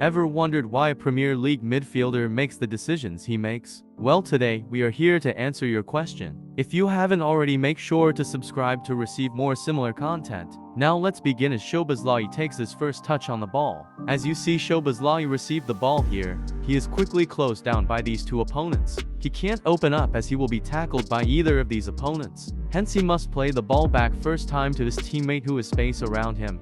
Ever wondered why a Premier League midfielder makes the decisions he makes? Well, today, we are here to answer your question. If you haven't already, make sure to subscribe to receive more similar content. Now let's begin as Szoboszlai takes his first touch on the ball. As you see Szoboszlai receive the ball here, he is quickly closed down by these two opponents. He can't open up as he will be tackled by either of these opponents. Hence he must play the ball back first time to his teammate who has space around him.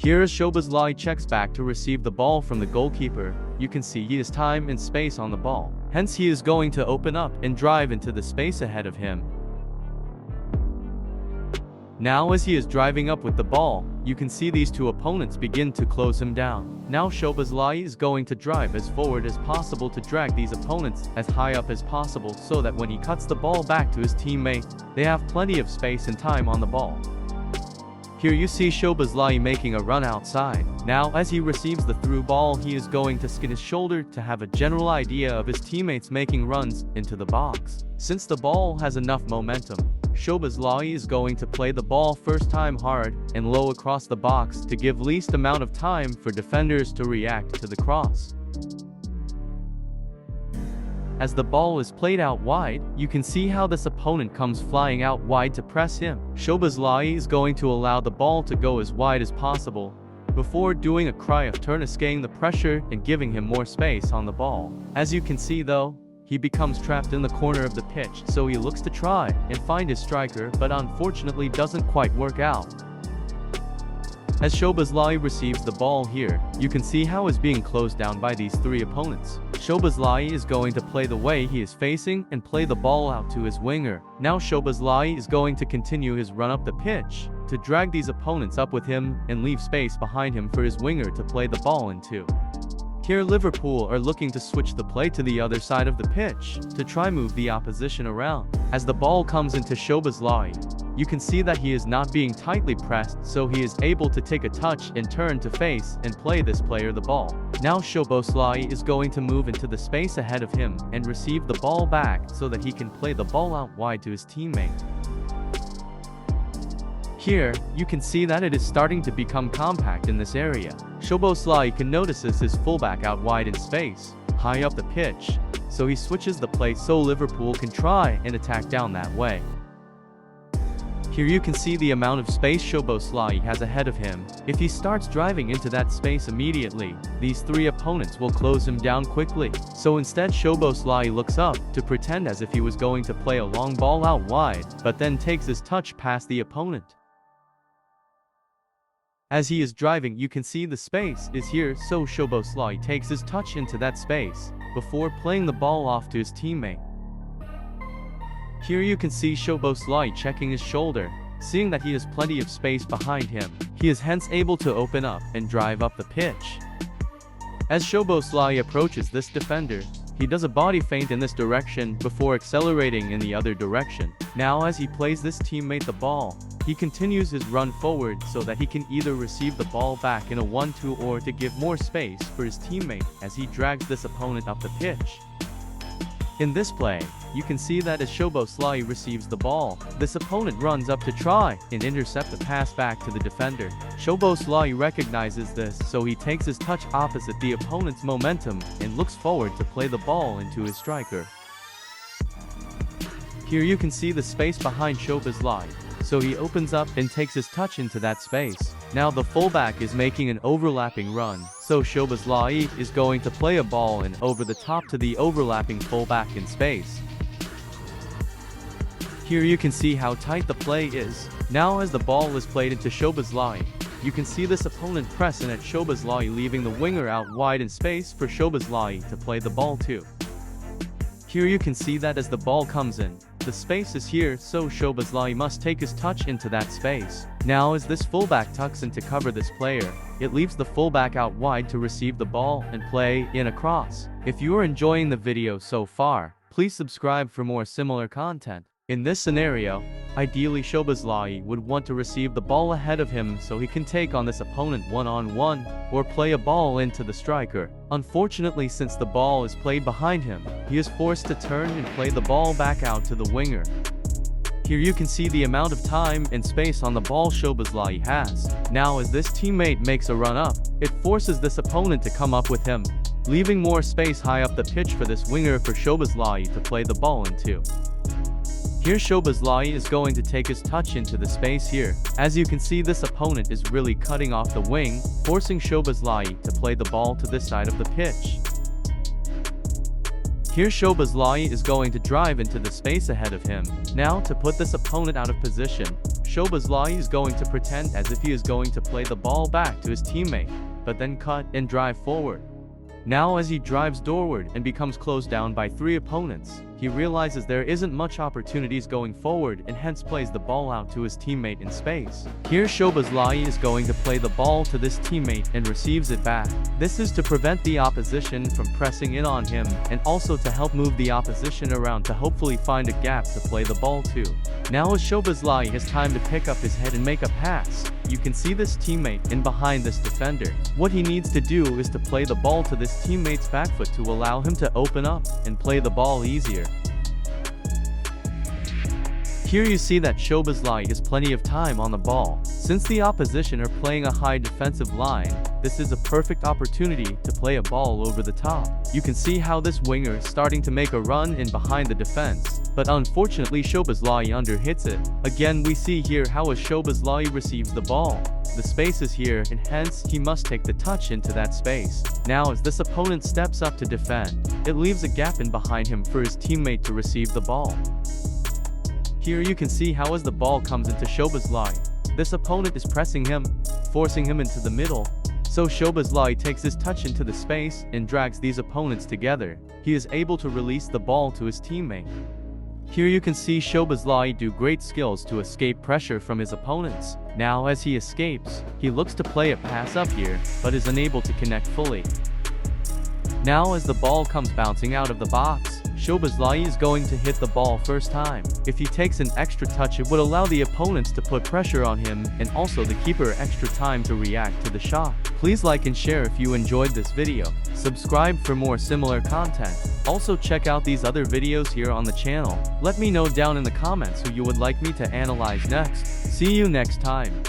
Here as Szoboszlai checks back to receive the ball from the goalkeeper, you can see he has time and space on the ball. Hence he is going to open up and drive into the space ahead of him. Now as he is driving up with the ball, you can see these two opponents begin to close him down. Now Szoboszlai is going to drive as forward as possible to drag these opponents as high up as possible so that when he cuts the ball back to his teammate, they have plenty of space and time on the ball. Here you see Szoboszlai making a run outside. Now as he receives the through ball, he is going to skin his shoulder to have a general idea of his teammates making runs into the box. Since the ball has enough momentum, Szoboszlai is going to play the ball first time hard and low across the box to give least amount of time for defenders to react to the cross. As the ball is played out wide, you can see how this opponent comes flying out wide to press him. Szoboszlai is going to allow the ball to go as wide as possible, before doing a cry of turn, escaping the pressure and giving him more space on the ball. As you can see though, he becomes trapped in the corner of the pitch, so he looks to try and find his striker, but unfortunately doesn't quite work out. As Szoboszlai receives the ball here, you can see how is being closed down by these three opponents. Szoboszlai is going to play the way he is facing and play the ball out to his winger. Now Szoboszlai is going to continue his run up the pitch to drag these opponents up with him and leave space behind him for his winger to play the ball into. Here Liverpool are looking to switch the play to the other side of the pitch to try move the opposition around. As the ball comes into Szoboszlai, you can see that he is not being tightly pressed, so he is able to take a touch and turn to face and play this player the ball. Now Szoboszlai is going to move into the space ahead of him and receive the ball back so that he can play the ball out wide to his teammate. Here, you can see that it is starting to become compact in this area. Szoboszlai can notice his fullback out wide in space, high up the pitch, so he switches the play so Liverpool can try and attack down that way. Here you can see the amount of space Szoboszlai has ahead of him. If he starts driving into that space immediately, these three opponents will close him down quickly. So instead Szoboszlai looks up to pretend as if he was going to play a long ball out wide, but then takes his touch past the opponent. As he is driving, you can see the space is here, so Szoboszlai takes his touch into that space before playing the ball off to his teammate. Here you can see Szoboszlai checking his shoulder, seeing that he has plenty of space behind him. He is hence able to open up and drive up the pitch. As Szoboszlai approaches this defender, he does a body feint in this direction before accelerating in the other direction. Now as he plays this teammate the ball, he continues his run forward so that he can either receive the ball back in a 1-2 or to give more space for his teammate as he drags this opponent up the pitch. In this play, you can see that as Szoboszlai receives the ball, this opponent runs up to try and intercept the pass back to the defender. Szoboszlai recognizes this, so he takes his touch opposite the opponent's momentum and looks forward to play the ball into his striker. Here you can see the space behind Szoboszlai, so he opens up and takes his touch into that space. Now the fullback is making an overlapping run, so Szoboszlai is going to play a ball in over the top to the overlapping fullback in space. Here you can see how tight the play is. Now as the ball is played into Szoboszlai, you can see this opponent press in at Szoboszlai, leaving the winger out wide in space for Szoboszlai to play the ball to. Here you can see that as the ball comes in, the space is here, so Szoboszlai must take his touch into that space. Now as this fullback tucks in to cover this player, it leaves the fullback out wide to receive the ball and play in a cross. If you are enjoying the video so far, please subscribe for more similar content. In this scenario, ideally Szoboszlai would want to receive the ball ahead of him so he can take on this opponent one-on-one, or play a ball into the striker. Unfortunately, since the ball is played behind him, he is forced to turn and play the ball back out to the winger. Here you can see the amount of time and space on the ball Szoboszlai has. Now as this teammate makes a run up, it forces this opponent to come up with him, leaving more space high up the pitch for this winger for Szoboszlai to play the ball into. Here Szoboszlai is going to take his touch into the space here. As you can see, this opponent is really cutting off the wing, forcing Szoboszlai to play the ball to this side of the pitch. Here Szoboszlai is going to drive into the space ahead of him. Now to put this opponent out of position, Szoboszlai is going to pretend as if he is going to play the ball back to his teammate, but then cut and drive forward. Now as he drives doorward and becomes closed down by 3 opponents, he realizes there isn't much opportunities going forward and hence plays the ball out to his teammate in space. Here Szoboszlai is going to play the ball to this teammate and receives it back. This is to prevent the opposition from pressing in on him and also to help move the opposition around to hopefully find a gap to play the ball to. Now as Szoboszlai has time to pick up his head and make a pass, you can see this teammate in behind this defender. What he needs to do is to play the ball to this teammate's back foot to allow him to open up and play the ball easier. Here you see that Szoboszlai has plenty of time on the ball. Since the opposition are playing a high defensive line, this is a perfect opportunity to play a ball over the top. You can see how this winger is starting to make a run in behind the defense, but unfortunately Szoboszlai underhits it. Again we see here how as Szoboszlai receives the ball, the space is here and hence he must take the touch into that space. Now as this opponent steps up to defend, it leaves a gap in behind him for his teammate to receive the ball. Here you can see how as the ball comes into Szoboszlai, this opponent is pressing him, forcing him into the middle. So Szoboszlai takes his touch into the space and drags these opponents together. He is able to release the ball to his teammate. Here you can see Szoboszlai do great skills to escape pressure from his opponents. Now as he escapes, he looks to play a pass up here, but is unable to connect fully. Now as the ball comes bouncing out of the box, Szoboszlai is going to hit the ball first time. If he takes an extra touch, it would allow the opponents to put pressure on him and also the keeper extra time to react to the shot. Please like and share if you enjoyed this video. Subscribe for more similar content. Also check out these other videos here on the channel. Let me know down in the comments who you would like me to analyze next. See you next time.